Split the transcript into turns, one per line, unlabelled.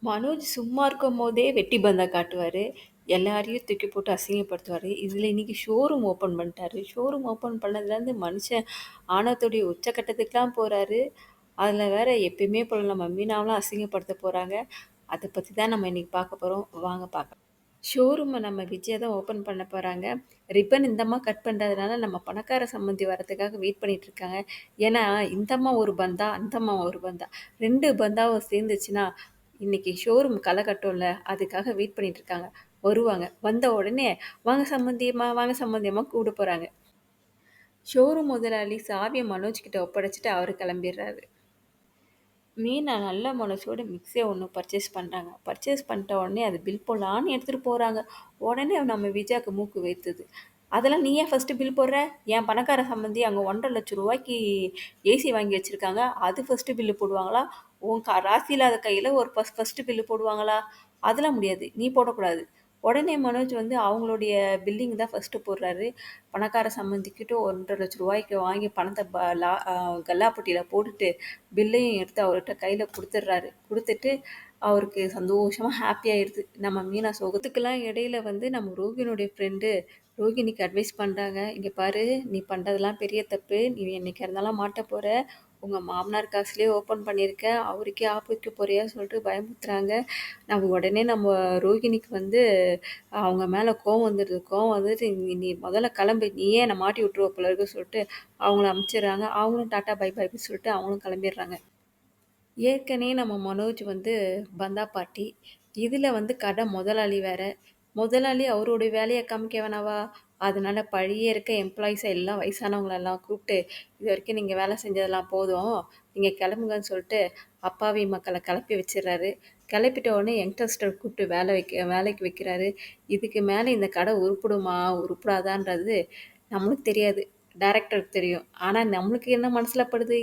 மனோஜ் சும்மா இருக்கும்போதே வெட்டி பந்தா காட்டுவாரு. எல்லாரையும் தூக்கி போட்டு அசிங்கப்படுத்துவாரு. இதுல இன்னைக்கு ஷோரூம் ஓப்பன் பண்ணிட்டாரு. ஷோரூம் ஓப்பன் பண்ணதுலேருந்து மனுஷன் ஆணவத்துடைய உச்சக்கட்டத்துக்குலாம் போறாரு. அதுல வேற எப்பயுமே போல நம்ம மீனாவலாம் அசிங்கப்படுத்த போறாங்க. அத பத்தி தான் நம்ம இன்னைக்கு பார்க்க போறோம். வாங்க பார்க்கலாம். ஷோரூம நம்ம விஜயா தான் ஓப்பன் பண்ண போறாங்க. ரிப்பன் இந்த அம்மா கட் பண்றதுனால நம்ம பணக்கார சம்மந்தி வரதுக்காக வெயிட் பண்ணிட்டு இருக்காங்க. ஏன்னா, இந்த அம்மா ஒரு பந்தா, அந்த அம்மா ஒரு பந்தா. 2 பந்தாவும் சேர்ந்துச்சுன்னா, இன்னைக்கு ஷோரூம் களை கட்டும்ல, அதுக்காக வெயிட் பண்ணிட்டு இருக்காங்க. வருவாங்க. வந்த உடனே, "வாங்க சம்மந்தியம்மா, வாங்க சம்மந்தியம்மா" கூப்பிட போறாங்க. ஷோரூம் முதலாளி சாவிய மனோஜ் கிட்ட ஒப்படைச்சுட்டு அவரு கிளம்பிடுறாரு. மீனா நல்ல மனசோட மிக்ஸிய ஒண்ணு பர்ச்சேஸ் பண்றாங்க. பர்ச்சேஸ் பண்ணிட்ட உடனே அது பில் போடலான்னு எடுத்துட்டு போறாங்க. உடனே நம்ம விஜயாக்கு மூக்கு வேர்த்துது. "அதெல்லாம் நீ ஏன் ஃபர்ஸ்ட்டு பில் போடுற? என் பணக்கார சம்பந்தி அங்க ₹1,50,000க்கு ஏசி வாங்கி வச்சிருக்காங்க. அது ஃபர்ஸ்ட்டு பில்லு போடுவாங்களா? உன் ராசி இல்லாத கையில ஒரு ஃபர்ஸ்ட்டு பில்லு போடுவாங்களா? அதெல்லாம் முடியாது. நீ போடக்கூடாது." உடனே மனோஜ் வந்து அவங்களுடைய பில்லிங் தான் ஃபர்ஸ்ட்டு போடுறாரு. பணக்கார சம்பந்திக்கிட்ட ₹1,50,000 வாங்கி பணத்த கல்லாப்பெட்டியில போட்டுட்டு பில்லையும் எடுத்து அவர்கிட்ட கையில குடுத்துடுறாரு. குடுத்துட்டு அவருக்கு சந்தோஷமா ஹாப்பி ஆயிடுது. நம்ம மீனா சோகத்துக்கெல்லாம் இடையில வந்து நம்ம ரோகிணியோடைய ஃப்ரெண்டு ரோகிணிக்கு அட்வைஸ் பண்றாங்க. "இங்க பாரு, நீ பண்றதெல்லாம் பெரிய தப்பு. நீ என்னைக்கா இருந்தாலும் மாட்டப் போற. உங்க மாமனார் காசுலயே ஓப்பன் பண்ணியிருக்க. அவருக்கே ஆப்பு வைக்க போறியான்னு" சொல்லிட்டு பயமுறுத்துறாங்க. நம்ம ரோகிணிக்கு வந்து அவங்க மேல கோவம் வந்துடுது. கோவம் வந்துட்டு, "நீ நீ முதல்ல கிளம்பு. நீயே என்னை மாட்டி விட்டுருவ போல இருக்குன்னு" சொல்லிட்டு அவங்கள அனுப்பிச்சிடுறாங்க. அவங்களும் டாட்டா பை பைன்னு சொல்லிட்டு அவங்களும் கிளம்பிடுறாங்க. ஏற்கனவே நம்ம மனோஜ் வந்து பந்தா பார்ட்டி. இதில வந்து கடை முதலாளி வேற. முதலாளி அவருடைய வேலைய காமிக்க வேணாவா? அதனால பழைய இருக்க எம்ப்ளாயீஸ எல்லாம் வயசானவங்களெல்லாம் கூப்பிட்டு, "இதுவரைக்கும் நீங்க வேலை செஞ்சதெல்லாம் போதும். நீங்க கிளம்புங்கன்னு" சொல்லிட்டு அப்பாவி மக்கள கிளப்பி வச்சுர்றாரு. கிளப்பிட்ட உடனே யங்ஸ்டர்ஸ கூப்பிட்டு வேலைக்கு வைக்கிறாரு. இதுக்கு மேல இந்த கடை உருப்படுமா? உருப்படாதான்றது நம்மளுக்கு தெரியாது. டைரக்டருக்கு தெரியும். ஆனா நம்மளுக்கு என்ன மனசுல படுது?